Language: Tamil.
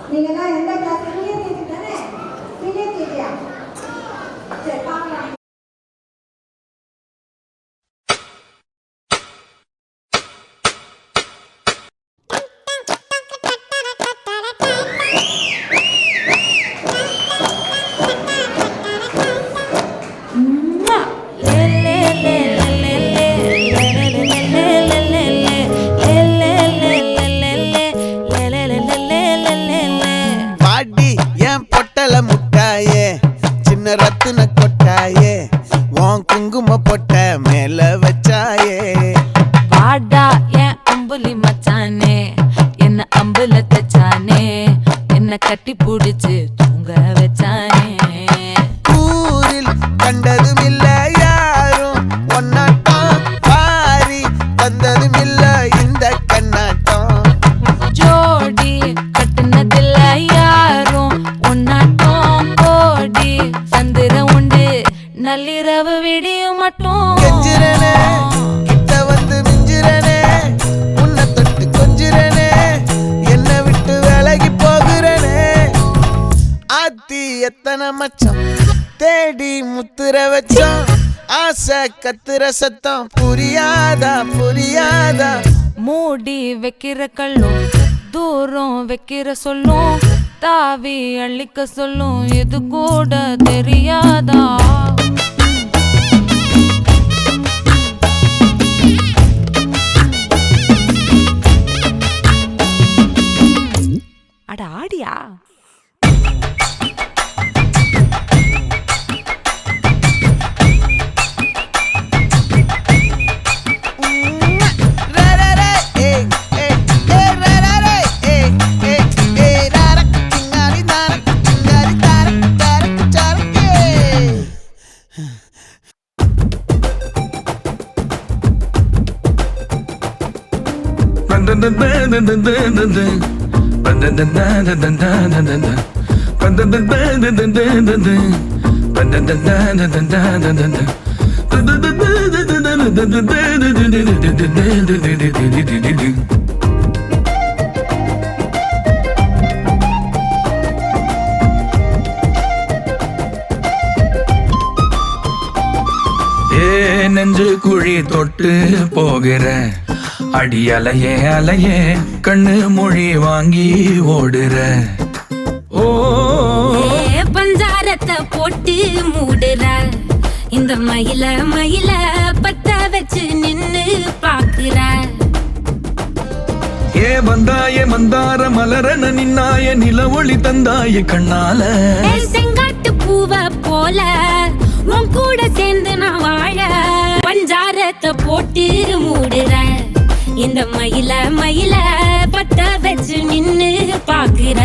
நீங்கலாம் எந்த கிளாஸ் சீனியர் கேஜி தானே? சீனியர் கேஜியா? சரி பார்க்கலாம். ரத்தின கொட்டாயே உன் குங்கும பொட்ட மேல வச்சாயே வாடா என் அம்புலி மச்சானே என்ன அம்புல தச்சானே என்ன கட்டி புடிச்சு தூங்க வச்சானே ஊரில் கண்டதும் இல்ல யாரும் ஒன்னாட்டம் பாரி தந்ததும் இல்ல இந்த கண்ணாட்டம் ஜோடி கட்டுனதில்ல யாரும் ஒன்னாட்டம் கோடி சந்திர உண்டு நள்ளிரவு விடியும் மட்டும் கெஞ்சிரனே கிட்ட வந்து மிஞ்சிரனே உன்னை தொட்டு கொஞ்சிரனே என்ன விட்டு விலகி போகிறனே ஆத்தி எத்தனை மச்சம் தேடி முத்துற வச்சோம் ஆசை கத்துற சத்தம் புரியாதா புரியாதா மூடி வைக்கிற கல்லும் தூரம் வைக்கிற சொல்லும் தாவி அள்ளிக்க சொல்லும் இது கூட தெரியாதா அட ஆடியா நெஞ்சு குழி தொட்டு போகிற அடி அலையே அலையே கண்ணு மொழி வாங்கி ஓடுற ஓ பஞ்சாரத்தை போட்டு மூடுற இந்த மயில மயில பத்த வச்சு நின்னு பாக்குற ஏ வந்தாய மந்தார மலரன நின்னாய நில ஒளி தந்தாய கண்ணால செங்காட்டு பூவ போல உன் கூட சேர்ந்து நான் வாழ பஞ்சாரத்தை போட்டு மூடுற இந்த மயில மயில பத்த வச்சு நின்னு பாக்குற